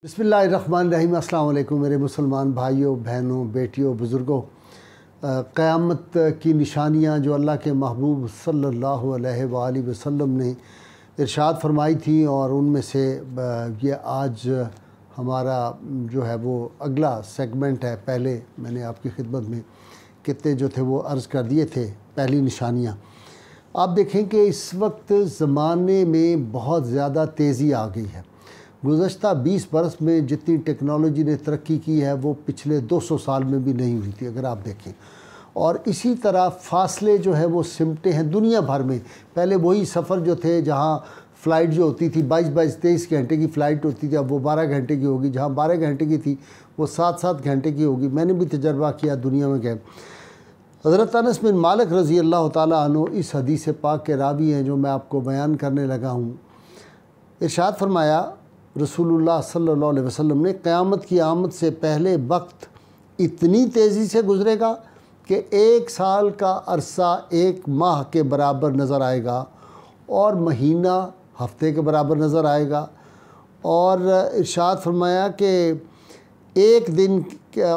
बिस्मिल्लाहिर्रहमानिर्रहीम। अस्सलाम वालेकुम मेरे मुसलमान भाइयों, बहनों, बेटियों, बुज़ुर्गों। क़यामत की निशानियाँ जो अल्लाह के महबूब सल्लल्लाहु अलैहि वसल्लम ने इरशाद फरमाई थी, और उनमें से ये आज हमारा जो है वो अगला सेगमेंट है। पहले मैंने आपकी खिदमत में कितने जो थे वो अर्ज़ कर दिए थे। पहली निशानियाँ आप देखें कि इस वक्त ज़माने में बहुत ज़्यादा तेज़ी आ गई है। गुज़श्ता 20 बरस में जितनी टेक्नोलॉजी ने तरक्की की है वो पिछले 200 साल में भी नहीं हुई थी, अगर आप देखें। और इसी तरह फ़ासले जो है वो सिमटे हैं दुनिया भर में। पहले वही सफ़र जो थे, जहाँ फ़्लाइट जो होती थी 22-23 घंटे की फ़्लाइट होती थी, अब वो 12 घंटे की होगी। जहाँ 12 घंटे की थी वो 7-7 घंटे की होगी। मैंने भी तजर्बा किया दुनिया में गए। हज़रत अनस बिन मालिक रज़ी अल्लाह ताला अन्हु इस हदीस पाक के रावी हैं जो मैं आपको बयान करने लगा हूँ। इरशाद फरमाया रसूलुल्लाह सल्लल्लाहु अलैहि वसल्लम ने, क़यामत की आमद से पहले वक्त इतनी तेज़ी से गुज़रेगा कि 1 साल का अरसा 1 माह के बराबर नज़र आएगा, और महीना हफ्ते के बराबर नज़र आएगा। और इरशाद फरमाया कि 1 दिन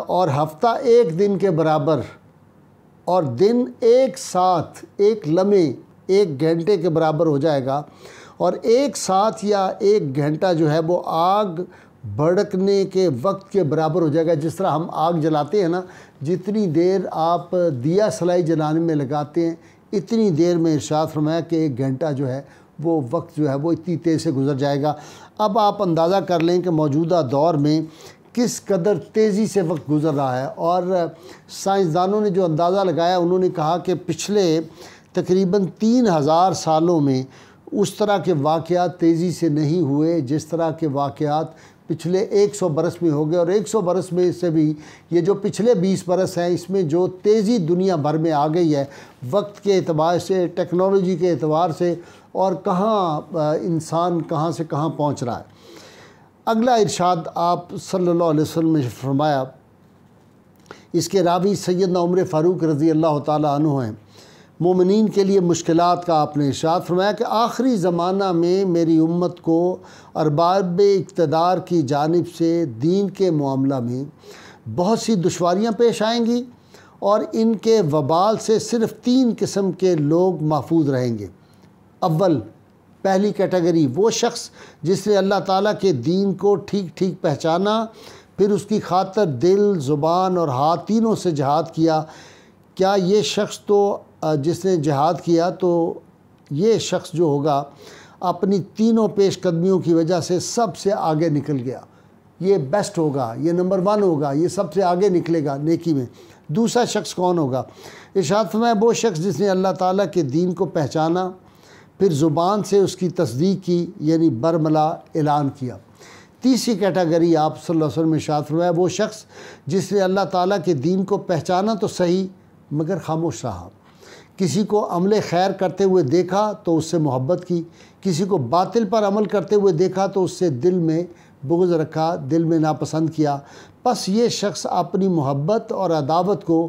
और हफ्ता 1 दिन के बराबर, और दिन एक साथ, एक लम्हे, 1 घंटे के बराबर हो जाएगा। और एक साथ या 1 घंटा जो है वो आग भड़कने के वक्त के बराबर हो जाएगा। जिस तरह हम आग जलाते हैं ना, जितनी देर आप दिया सलाई जलाने में लगाते हैं, इतनी देर में इरशाद फरमाया कि 1 घंटा जो है वो वक्त जो है वो इतनी तेज़ से गुज़र जाएगा। अब आप अंदाज़ा कर लें कि मौजूदा दौर में किस कदर तेज़ी से वक्त गुज़र रहा है। और साइंसदानों ने जो अंदाज़ा लगाया, उन्होंने कहा कि पिछले तकरीबन 3000 सालों में उस तरह के वाक़यात तेज़ी से नहीं हुए जिस तरह के वाक़यात पिछले 100 बरस में हो गए। और 100 बरस में से भी ये जो पिछले 20 बरस हैं, इसमें जो तेज़ी दुनिया भर में आ गई है वक्त के एतबार से, टेक्नोलॉजी के एतबार से, और कहाँ इंसान कहाँ से कहाँ पहुँच रहा है। अगला इरशाद आप सल्लल्लाहु अलैहि वसल्लम ने फरमाया, इसके रावी सैयदना उमर फ़ारूक रज़ी अल्लाह ताला अन्हु हैं। मोमिनीन के लिए मुश्किलात का आपने इरशाद फरमाया कि आखिरी ज़माना में मेरी उम्मत को अरबाब इक़्तिदार की जानिब से दीन के मामला में बहुत सी दुश्वारियाँ पेश आएंगी, और इनके वबाल से सिर्फ़ 3 किस्म के लोग महफूज रहेंगे। अव्वल, पहली कैटेगरी, वो शख्स जिसने अल्लाह ताला के दीन को ठीक ठीक पहचाना, फिर उसकी खातर दिल, ज़ुबान और हाथ तीनों से जिहाद किया। क्या ये शख्स तो जिसने जिहाद किया, तो ये शख्स जो होगा अपनी तीनों पेशकदमियों की वजह से सबसे आगे निकल गया। ये बेस्ट होगा, ये नंबर 1 होगा, ये सबसे आगे निकलेगा नेकी में। दूसरा शख्स कौन होगा? इरशाद फरमाया, वो शख्स जिसने अल्लाह ताला के दीन को पहचाना, फिर ज़ुबान से उसकी तस्दीक की, यानी बरमला ऐलान किया। तीसरी कैटेगरी आप सल्लल्लाहु अलैहि वसल्लम में इरशाद फरमाया, वो शख्स जिसने अल्लाह ताला के दीन को पहचाना तो सही मगर खामोश रहा। किसी को अमल खैर करते हुए देखा तो उससे मोहब्बत की, किसी को बातिल पर अमल करते हुए देखा तो उससे दिल में बुग़्ज़ रखा, दिल में नापसंद किया। बस ये शख्स अपनी मोहब्बत और अदावत को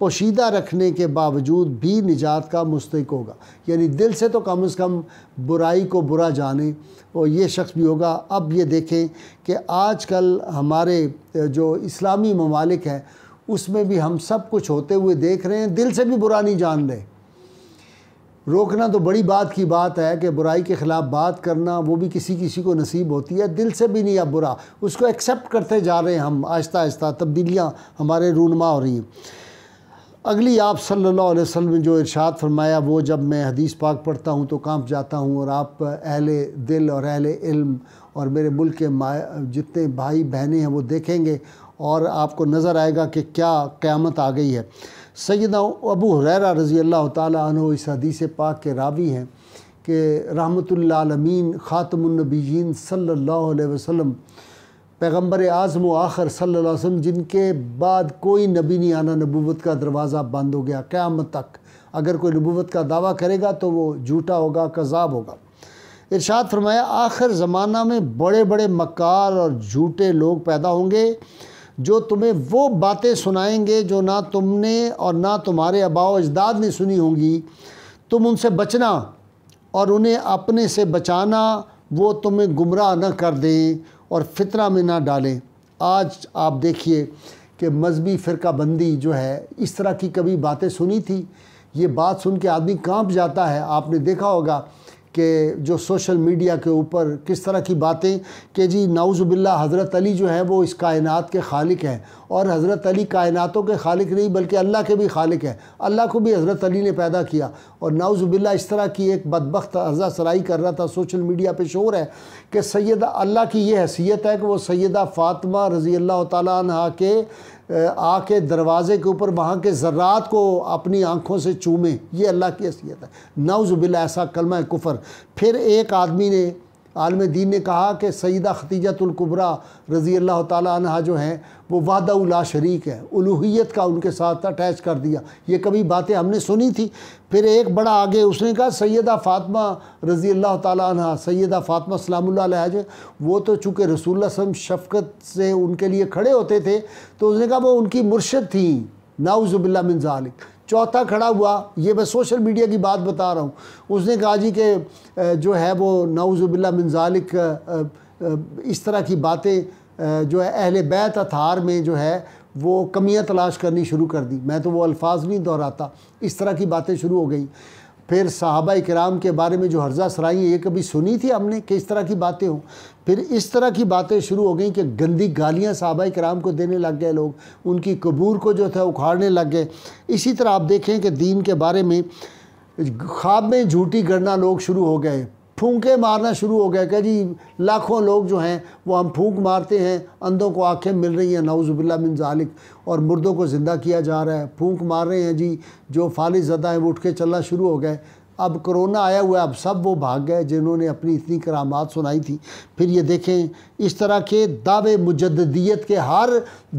पोशीदा रखने के बावजूद भी निजात का मुस्तहिक़ होगा। यानी दिल से तो कम से कम बुराई को बुरा जाने, और ये शख्स भी होगा। अब ये देखें कि आजकल हमारे जो इस्लामी ममालिक हैं उसमें भी हम सब कुछ होते हुए देख रहे हैं, दिल से भी बुरा नहीं जान रहे। रोकना तो बड़ी बात की बात है कि बुराई के ख़िलाफ़ बात करना, वो भी किसी किसी को नसीब होती है। दिल से भी नहीं अब बुरा, उसको एक्सेप्ट करते जा रहे हैं हम। आहिस्ता आहिस्ता तब्दीलियाँ हमारे रूनमा हो रही हैं। अगली आप सल्लल्लाहु अलैहि वसल्लम ने जो इरशाद फरमाया, वो जब मैं हदीस पाक पढ़ता हूँ तो कांप जाता हूँ। और आप अहले दिल और अहले इल्म और मेरे मुल्क के जितने भाई बहनें हैं वो देखेंगे और आपको नज़र आएगा कि क्या क़यामत आ गई है। सैयदना अबू हुरैरा रज़ी अल्लाह ताला अन्हु इस हदीस पाक के रावी हैं कि रहमतुल आलमीन ख़ातमुन नबिय्यीन सल्लल्लाहु अलैहि वसल्लम, पैगम्बर आज़म व आखिर सल्लल्लाहु अलैहि वसल्लम, जिनके बाद कोई नबी नहीं आना, नबूवत का दरवाज़ा बंद हो गया क़यामत तक। अगर कोई नबूवत का दावा करेगा तो वो झूठा होगा, कज़ाब होगा। इरशाद फरमाया, आखिर ज़माना में बड़े बड़े मक्कार और झूठे लोग पैदा होंगे जो तुम्हें वो बातें सुनाएंगे जो ना तुमने और ना तुम्हारे आबाओ अजदाद ने सुनी होंगी। तुम उनसे बचना और उन्हें अपने से बचाना, वो तुम्हें गुमराह न कर दें اور فتنہ میں نہ ڈالیں۔ آج آپ دیکھیے کہ مذہبی فرقہ بندی جو ہے، اس طرح کی کبھی باتیں سنی تھی؟ یہ بات سن کے آدمی کانپ جاتا ہے۔ آپ نے دیکھا ہوگا کہ جو سوشل میڈیا کے اوپر کس طرح کی باتیں کہ جی نعوذ باللہ حضرت علی جو ہے وہ اس کائنات کے خالق ہیں، اور حضرت علی کائناتوں کے خالق نہیں بلکہ اللہ کے بھی خالق ہیں، اللہ کو بھی حضرت علی نے پیدا کیا۔ اور نعوذ باللہ اس طرح کی ایک بدبخت عرضہ سرائی کر رہا تھا، سوشل میڈیا پہ شور ہے کہ سیدہ اللہ کی یہ حیثیت ہے کہ وہ سیدہ فاطمہ رضی اللہ تعالیٰ عنہ کے آ کے دروازے کے اوپر وہاں کے ذرات کو اپنی آنکھوں سے چومیں، یہ اللہ کی حیثیت ہے۔ نعوذ باللہ ایسا کلمہ کفر۔ پھر ایک آدمی نے، عالم دین نے کہا کہ سیدہ خدیجۃ الکبریٰ رضی اللہ تعالیٰ عنہ جو ہیں وہ وحدہ لا شریک ہے، الوہیت کا ان کے ساتھ اٹیچ کر دیا۔ یہ کبھی باتیں ہم نے سنی تھی؟ پھر ایک بڑا آگے اس نے کہا سیدہ فاطمہ رضی اللہ تعالیٰ عنہ، سیدہ فاطمہ سلام اللہ علیہ جو وہ تو چونکہ رسول اللہ صلی اللہ علیہ وسلم شفقت سے ان کے لیے کھڑے ہوتے تھے تو اس نے کہا وہ ان کی مرشد تھیں، نعوذ باللہ من ذالک۔ چوتھا کھڑا ہوا، یہ میں سوشل میڈیا کی بات بتا رہا ہوں، اس نے کہا جی کہ جو ہے وہ نعوذ باللہ من ذالک اس طرح کی باتیں جو ہے اہل بیت اطہار میں جو ہے وہ کمیاں تلاش کرنی شروع کر دی۔ میں تو وہ الفاظ نہیں دہراتا، اس طرح کی باتیں شروع ہو گئیں۔ پھر صحابہ کرام کے بارے میں جو ہرزہ سرائی ہیں، یہ کبھی سنی تھی ہم نے کہ اس طرح کی باتیں ہوں؟ پھر اس طرح کی باتیں شروع ہو گئیں کہ گندی گالیاں صحابہ کرام کو دینے لگ گئے لوگ، ان کی قبور کو جو تھا اکھاڑنے لگ گئے۔ اسی طرح آپ دیکھیں کہ دین کے بارے میں خواب میں جھوٹی گڑنا لوگ شروع ہو گئے، پھونکے مارنا شروع ہو گئے کہ جی لاکھوں لوگ جو ہیں وہ ہم پھونک مارتے ہیں، اندھوں کو آنکھیں مل رہی ہیں نعوذ باللہ من ذالک، اور مردوں کو زندہ کیا جا رہا ہے، پھونک مار رہے ہیں جی، جو فالج زدہ ہیں وہ اٹھ کے چلنا شروع ہو گئے۔ اب کرونا آیا ہوا ہے، اب سب وہ بھاگ گئے جنہوں نے اپنی اتنی کرامات سنائی تھی۔ پھر یہ دیکھیں اس طرح کے دعوے مجددیت کے، ہر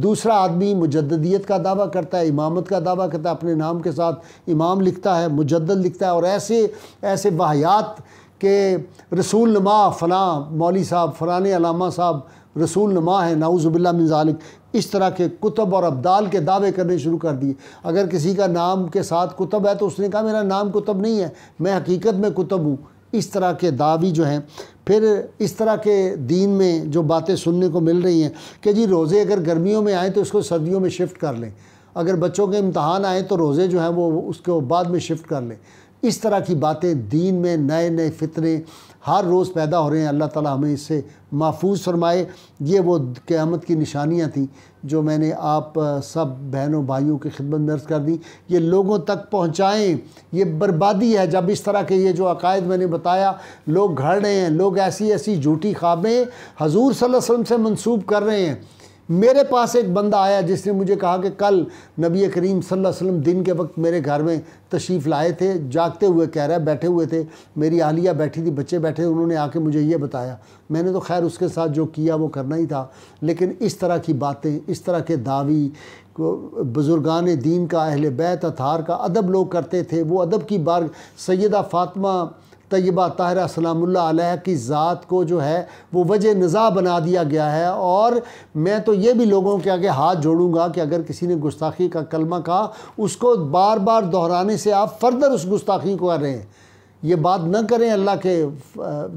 دوسرا آدمی مجددیت کا دعویٰ کرتا ہے، امامت کا دعویٰ کرتا ہے، اپنے نام کے ساتھ امام لکھتا ہے، مجدد لکھتا ہے، اور ایسے واہیات کہ رسول نما فلاں مولوی صاحب، فلاں علامہ صاحب رسول نما ہے، نعوذ باللہ من ذالک۔ اس طرح کے کتب اور ابدال کے دعوے کرنے شروع کر دیے۔ اگر کسی کا نام کے ساتھ کتب ہے تو اس نے کہا میرا نام کتب نہیں ہے، میں حقیقت میں کتب ہوں۔ اس طرح کے دعوی جو ہیں۔ پھر اس طرح کے دین میں جو باتیں سننے کو مل رہی ہیں کہ جی روزے اگر گرمیوں میں آئیں تو اس کو سردیوں میں شفٹ کر لیں، اگر بچوں کے امتحان آئیں تو روزے جو ہیں وہ اس کو بعد میں شفٹ کر لیں۔ اس طرح کی باتیں دین میں، نئے نئے فتنے ہر روز پیدا ہو رہے ہیں۔ اللہ تعالیٰ ہمیں اس سے محفوظ فرمائے۔ یہ وہ قیامت کی نشانیاں تھیں جو میں نے آپ سب بہنوں بھائیوں کی خدمت میں عرض کر دی۔ یہ لوگوں تک پہنچائیں، یہ بربادی ہے جب اس طرح کے یہ جو عقائد میں نے بتایا لوگ گھڑ رہے ہیں، لوگ ایسی ایسی جھوٹی خوابیں حضور صلی اللہ علیہ وسلم سے منسوب کر رہے ہیں۔ میرے پاس ایک بندہ آیا جس نے مجھے کہا کہ کل نبی کریم صلی اللہ علیہ وسلم دن کے وقت میرے گھر میں تشریف لائے تھے، جاگتے ہوئے کہہ رہا ہے، بیٹھے ہوئے تھے، میری اہلیہ بیٹھی تھی، بچے بیٹھے، انہوں نے آ کے مجھے یہ بتایا۔ میں نے تو خیر اس کے ساتھ جو کیا وہ کرنا ہی تھا، لیکن اس طرح کی باتیں، اس طرح کے دعوی بزرگان دین کا، اہل بیت اطہار کا ادب لوگ کرتے تھے۔ وہ ادب کی بار سیدہ فاطمہ طیبہ طاہرہ سلام اللہ علیہ کی ذات کو جو ہے وہ وجہ نزاع بنا دیا گیا ہے۔ اور میں تو یہ بھی لوگوں کے آگے ہاتھ جوڑوں گا کہ اگر کسی نے گستاخی کا کلمہ کہا اس کو بار بار دہرانے سے آپ فردر اس گستاخی کو کر رہے ہیں۔ یہ بات نہ کریں اللہ کے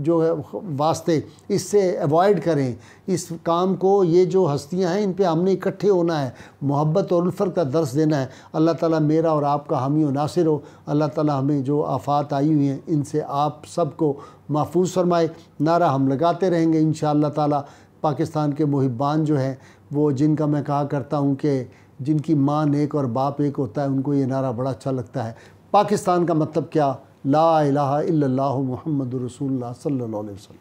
جو ہے واسطے، اس سے ایوائڈ کریں اس کام کو۔ یہ جو ہستیاں ہیں ان پہ ہم نے اکٹھے ہونا ہے، محبت اور الفت کا درس دینا ہے۔ اللہ تعالیٰ میرا اور آپ کا حامی و ناصر ہو۔ اللہ تعالیٰ ہمیں جو آفات آئی ہوئی ہیں ان سے آپ سب کو محفوظ فرمائے۔ نعرہ ہم لگاتے رہیں گے انشاءاللہ تعالیٰ۔ پاکستان کے محبان جو ہیں وہ، جن کا میں کہا کرتا ہوں کہ جن کی ماں ایک اور باپ ایک ہوتا ہے، ان کو یہ نعرہ بڑا اچھا لگتا ہے۔ پاکستان کا مطلب کیا؟ لا الہ الا اللہ محمد رسول اللہ صلی اللہ علیہ وسلم۔